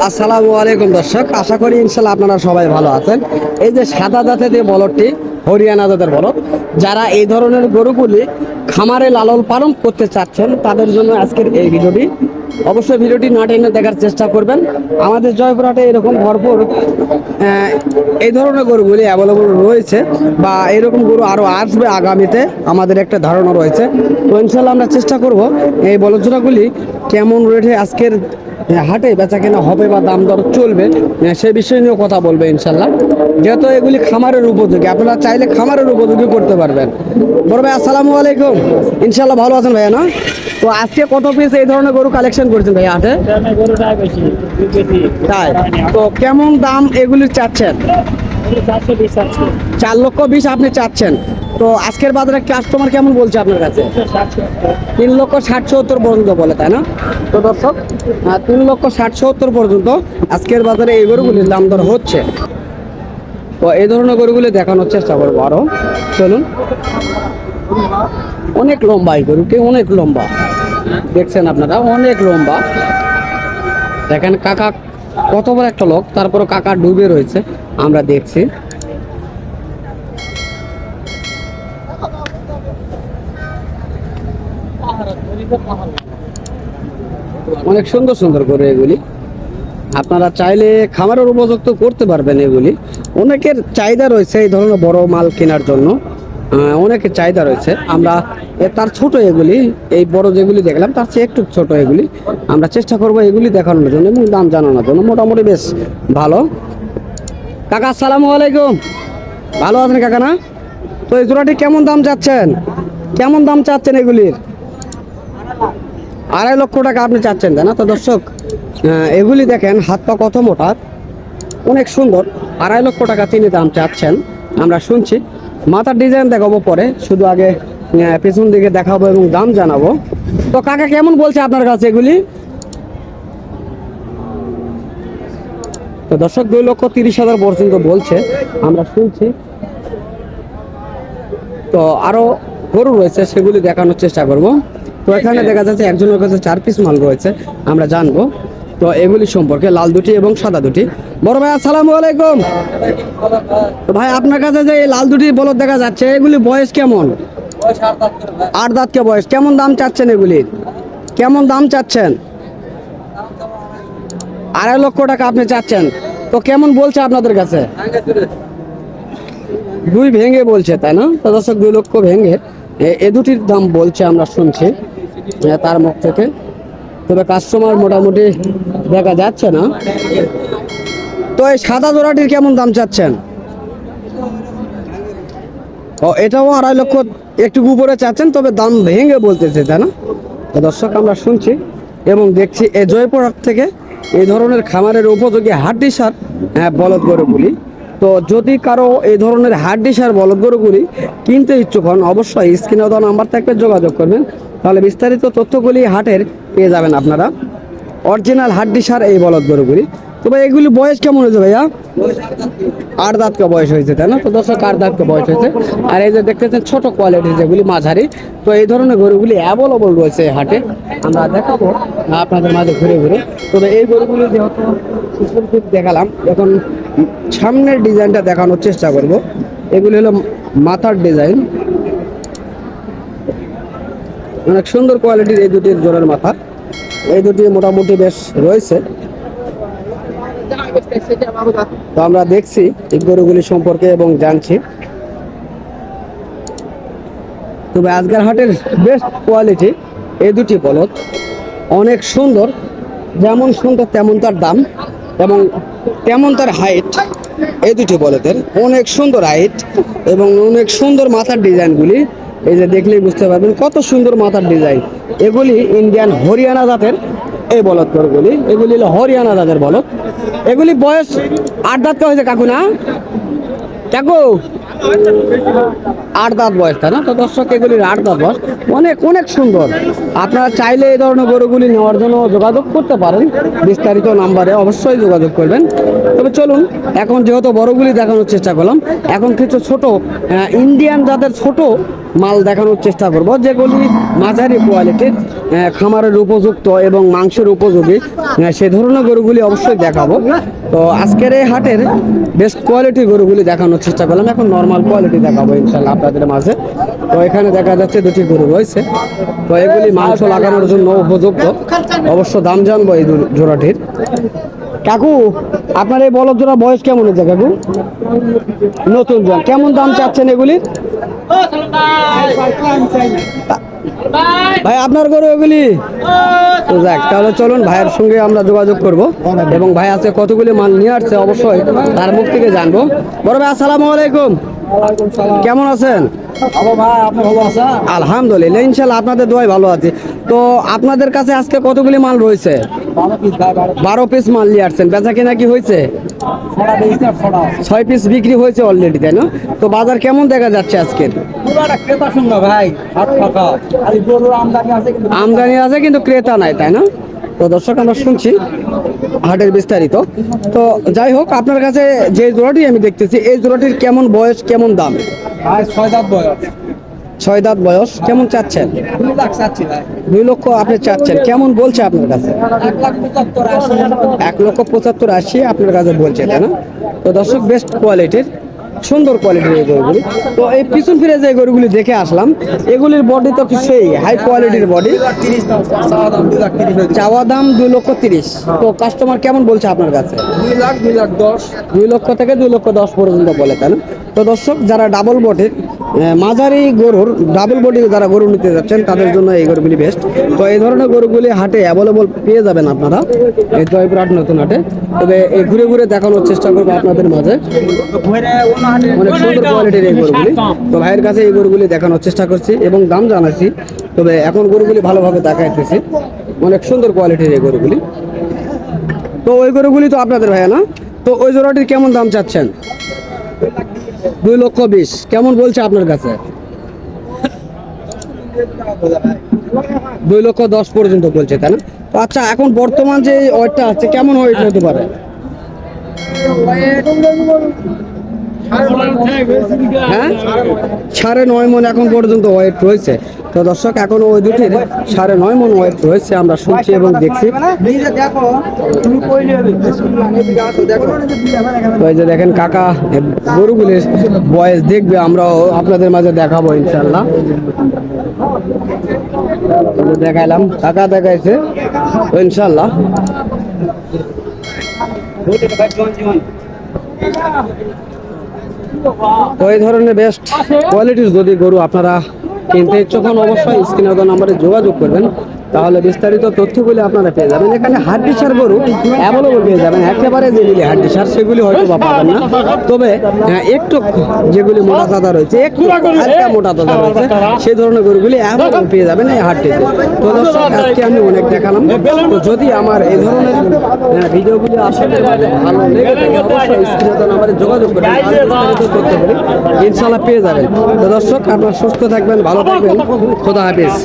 আসসালামু আলাইকুম দর্শক, আশা করি ইনশাল্লাহ আপনারা সবাই ভালো আছেন। এই যে সাদা জাতের যে বলদটি হরিয়ানা জাতের বলদ, যারা এই ধরনের গরুগুলি খামারে লালন পালন করতে চাচ্ছেন তাদের জন্য আজকের এই ভিডিওটি। অবশ্যই ভিডিওটি না টেনে দেখার চেষ্টা করবেন। আমাদের জয়পুরহাটে এরকম ভরপুর এই ধরনের গরুগুলি অ্যাভেলেবল রয়েছে, বা এরকম গরু আরও আসবে আগামীতে, আমাদের একটা ধারণা রয়েছে। তো ইনশাল্লাহ আমরা চেষ্টা করব এই বলদজোড়াগুলি কেমন রেটে আজকের হাটে বেচা কেনা হবে বা দাম দর চলবে সে বিষয় নিয়েও কথা বলবে ইনশাল্লাহ। যেহেতু এগুলি খামারের উপযোগী, আপনারা চাইলে খামারের উপযোগী করতে পারবেন। বড় ভাই আসসালামু আলাইকুম, ইনশাল্লাহ ভালো আছেন ভাইয়া না? তো আজকে কত পিস এই ধরনের গরু কালেকশন করেছেন ভাইয়া হাটে? তাই তো কেমন দাম এগুলির চাচ্ছেন? 4,20,000 আপনি চাচ্ছেন। তো আজকের বাজারে কাস্টমার কেমন বলছে আপনার কাছে? 3,60,70 পর্যন্ত বলে, তাই না? তো দর্শক, 3,60,70 পর্যন্ত আজকের বাজারে এই গরুগুলির দাম দর হচ্ছে। তো এই ধরনের গরুগুলি দেখানোর চেষ্টা করবো আরো। চলুন। অনেক লম্বা এই গরুটি, অনেক লম্বা, দেখছেন আপনারা, অনেক লম্বা। দেখেন কাকা কত বড় একটা লোক, তারপরে কাকা ডুবে রয়েছে, আমরা দেখছি। অনেক সুন্দর সুন্দর গরু এগুলি, আপনারা চাইলে খামারের উপযুক্ত করতে পারবেন। এগুলি অনেকের চাহিদা রয়েছে এই ধরনের বড় মাল কেনার জন্য, অনেকের চাহিদা রয়েছে। আমরা তার ছোট এগুলি, এই বড় যেগুলি দেখলাম তার চেয়ে একটু ছোট এগুলি আমরা চেষ্টা করব এগুলি দেখানোর জন্য এবং দাম জানানোর জন্য। মোটামুটি বেশ ভালো। কাকা আসসালামু আলাইকুম, ভালো আছেন কাকা না? তো এই জোড়াটি কেমন দাম চাচ্ছেন? কেমন দাম চাচ্ছেন এগুলির? 2.5 লক্ষ টাকা আপনি চাচ্ছেন, তাই না? তো দর্শক, এগুলি দেখেন হাত পা কত মোটা, অনেক সুন্দর। 2.5 লক্ষ টাকা তিনি দাম চাচ্ছেন, আমরা শুনছি। মাথার ডিজাইন দেখাবো পরে, শুধু আগে পেছন দিকে দেখাবো এবং দাম জানাবো। তো কাকা কেমন বলছে আপনার কাছে এগুলি? তো দর্শক, 2,30,000 পর্যন্ত বলছে, আমরা শুনছি। তো আরো গরু রয়েছে, সেগুলি দেখানোর চেষ্টা করব। তো এখানে দেখা যাচ্ছে একজনের কাছে 4 পিস মাল রয়েছে, আমরা জানবো তো এগুলি সম্পর্কে, লাল দুটি এবং সাদা দুটি। বড় ভাই আসসালামু আলাইকুম। তো ভাই আপনার কাছে যে এই লাল দুটি বলদ দেখা যাচ্ছে, এগুলি বয়স কেমন? 8 দাঁতকে বয়স। কেমন দাম চাচ্ছেন এগুলি? কেমন দাম চাচ্ছেন? 2.5 লক্ষ টাকা আপনি চাচ্ছেন। তো কেমন বলছে আপনাদের কাছে? 2 ভেঙে বলছে, তাই না? তো দর্শক, 2 লক্ষ ভেঙে এ দুটির দাম বলছে, আমরা শুনছি তার মুখ থেকে। তবে কাস্টমার মোটামুটি দেখা যাচ্ছে না। তো এই সাদা জোড়াটির কেমন দাম চাচ্ছেন? ও, এটাও 2.5 লক্ষ একটু উপরে চাচ্ছেন, তবে দাম ভেঙে বলতেছে, তাই না? তো দর্শক, আমরা শুনছি এবং দেখছি এই জয়পুরহাট থেকে এই ধরনের খামারের উপযোগী হাড্ডিসার বলদ গরুগুলি। তো যদি কারো এই ধরনের হাড্ডিসার বলদ গরুগুলি কিনতে ইচ্ছুক হন, অবশ্যই স্ক্রিনে দেওয়া নাম্বার থাকবে, যোগাযোগ করবেন। তাহলে বিস্তারিত তথ্যগুলি হাটের পেয়ে যাবেন আপনারা, অরিজিনাল হাড্ডিসার এই বলদ গরুগুলি। তবে এগুলি বয়স কেমন হয়েছে ভাইয়া? 8 দাঁতকে বয়স হয়েছে, তাই না? তো দর্শক, 8 দাঁতকে বয়স হয়েছে। আর এই যে দেখতেছেন ছোট কোয়ালিটির যেগুলি মাঝারি, তো এই ধরনের গরুগুলি অ্যাভেলেবল রয়েছে হাটে, আমরা দেখাবো আপনাদের মাঝে ঘুরে ঘুরে। তবে এই গরুগুলি যেহেতু দেখালাম, এখন সামনের ডিজাইনটা দেখানোর চেষ্টা করব। এগুলি হলো মাথার ডিজাইন, অনেক সুন্দর কোয়ালিটির এই দুটির জোড়ার মাথা। এই দুটি মোটামুটি বেশ রয়েছে। তো আমরা দেখছি এই গরুগুলি সম্পর্কে এবং জানছি। তবে আজকের হাটের বেস্ট কোয়ালিটি এই দুটি বলদ, অনেক সুন্দর। যেমন সুন্দর তেমন তার দাম এবং তেমন তার হাইট। এই দুটি বলদের অনেক সুন্দর হাইট এবং অনেক সুন্দর মাথার ডিজাইনগুলি, এই যে দেখলেই বুঝতে পারবেন কত সুন্দর মাথার ডিজাইন। এগুলি ইন্ডিয়ান হরিয়ানা জাতের এই বলদ গরুগুলি, এগুলি হলো হরিয়ানা জাতের বলদ। এগুলি বয়স 8 দাঁত হয়েছে কাকু না? কাকু 8 দাঁত বয়স, তাই না? তো দর্শক, এগুলির 8 দাঁত বয়স, অনেক অনেক সুন্দর। আপনারা চাইলে এই ধরনের গরুগুলি নেওয়ার জন্য যোগাযোগ করতে পারেন, বিস্তারিত নাম্বারে অবশ্যই যোগাযোগ করবেন। তবে চলুন, এখন যেহেতু বড়গুলি দেখানোর চেষ্টা করলাম, এখন কিছু ছোট ইন্ডিয়ান জাতের ছোট মাল দেখানোর চেষ্টা করব, যেগুলি মাঝারি কোয়ালিটির। খামারের উপযুক্ত এবং মাংসের উপযোগী সে ধরনের গরুগুলি অবশ্যই দেখাবো। তো আজকের এই হাটের বেস্ট কোয়ালিটির গরুগুলি দেখানোর চেষ্টা করলাম। এখন নর্মাল কোয়ালিটি দেখাবো ইনশাল্লাহ আপনাদের মাঝে। তো এখানে দেখা যাচ্ছে দুটি গরু রয়েছে, তো এগুলি মাংস লাগানোর জন্য উপযুক্ত। অবশ্য দাম জানবো এই জোড়াটির। কাকু, আপনার এই বলদ জোড়া বয়স কেমন হচ্ছে কাকু? নতুন জোড়া, কেমন দাম চাচ্ছেন এগুলির? ভাই আপনার গরু এগুলি? তো যাক, তাহলে চলুন ভাইয়ের সঙ্গে আমরা যোগাযোগ করব এবং ভাই আছে কতগুলি মাল নিয়ে আসছে অবশ্যই তার মুখ থেকে জানবো। বড় ভাই আসসালামু আলাইকুম, কেমন আছেন? আলহামদুলিল্লাহ, ইনশাল্লাহ আপনাদের দোয়ায় ভালো আছে। তো আপনাদের কাছে আজকে কতগুলি মাল রয়েছে? 12 পিস মাল নিয়ে আসছেন। বেচা কেনা কি হয়েছে? 6 পিস বিক্রি হয়েছে অলরেডি, তাই না? তো বাজার কেমন দেখা যাচ্ছে আজকের? আমদানি আছে কিন্তু ক্রেতা নাই, তাই না? তো দর্শক আমরা শুনছি হাটের বিস্তারিত। তো যাই হোক, আপনার কাছে যে জোড়াটি আমি দেখতেছি এই জোড়াটির কেমন বয়স, কেমন দাম? 6 দাঁত বয়স। কেমন চাচ্ছেন? 2 লক্ষ আপনি চাচ্ছেন, কেমন বলছে আপনার কাছে? 1,75,80 আপনার কাছে বলছে, তাই না? তো দর্শক বেস্ট কোয়ালিটির, সুন্দর কোয়ালিটির এই গরুগুলি। তো এই পিছন ফিরে যে গরুগুলি দেখে আসলাম, এগুলির বডি তো সেই হাই কোয়ালিটির বডি। চাওয়া দাম 2,30,000। তো কাস্টমার কেমন বলছে আপনার কাছে? 2 লক্ষ থেকে 2,10,000 পর্যন্ত বলে, তাই না? তো দর্শক, যারা ডাবল বডির মাঝারি গরুর ডাবল বডি যারা গরু নিতে যাচ্ছেন তাদের জন্য এই গরুগুলি বেস্ট। তো এই ধরনের গরুগুলি হাটে অ্যাভেলেবল পেয়ে যাবেন আপনারা এই জয়পুরহাট নতুন হাটে। তবে এই ঘুরে ঘুরে দেখানোর চেষ্টা করবো আপনাদের মাঝে। অনেক সুন্দর কোয়ালিটির এই গরুগুলি। তো ভাইয়ের কাছে এই গরুগুলি দেখানোর চেষ্টা করছি এবং দাম জানাচ্ছি। তবে এখন গরুগুলি ভালোভাবে দেখাইতেছি, অনেক সুন্দর কোয়ালিটির এই গরুগুলি। তো ওই গরুগুলি তো আপনাদের ভাইয়া না? তো ওই জোড়াটির কেমন দাম চাচ্ছেন? 2,20,000। কেমন বলছে আপনার কাছে? 2,10,000 পর্যন্ত বলছে, তাই না? তো আচ্ছা, এখন বর্তমান যে ওয়েটটা আছে কেমন ওয়েট হতে পারে? হ্যাঁ, 9.5 মণ এখন পর্যন্ত ওয়েট রয়েছে। তো দর্শক, এখন ওই দুটির 9.5 মণ ওয়েট রয়েছে, আমরা শুনছি এবং দেখছি। ওই যে দেখেন কাকা গরুগুলির বয়স দেখবে, আমরাও আপনাদের মাঝে দেখাবো ইনশাল্লাহ। দেখাইলাম, কাকা দেখাইছে তো ইনশাল্লাহ। তো এই ধরনের বেস্ট কোয়ালিটির যদি গরু আপনারা কিনতে ইচ্ছুক হন, অবশ্যই স্ক্রিনে দেওয়া নম্বরে যোগাযোগ করবেন, তাহলে বিস্তারিত তথ্যগুলি আপনারা পেয়ে যাবেন। এখানে হাড্ডি সার গরু অ্যাভেলেবল পেয়ে যাবেন, একেবারে যেগুলি হাড্ডি সার সেগুলি হয়তো বা পাবেন না। তবে একটু যেগুলি মোটা তাজা রয়েছে, একটু হালকা মোটা তাজা রয়েছে, সেই ধরনের গরুগুলি অ্যাভেলেবল পেয়ে যাবেন এই হাটটিতে। তো দর্শক, আজকে আমি অনেক দেখালাম। তো যদি আমার এই ধরনের ভিডিওগুলি আসলে ভালো লেগে থাকে, অবশ্যই স্ক্রিনে দেওয়া নম্বরে যোগাযোগ করবেন, বিস্তারিত তথ্যগুলি ইনশাল্লাহ পেয়ে যাবেন। তো দর্শক, আপনারা সুস্থ থাকবেন, ভালো থাকবেন, খোদা হাফেজ।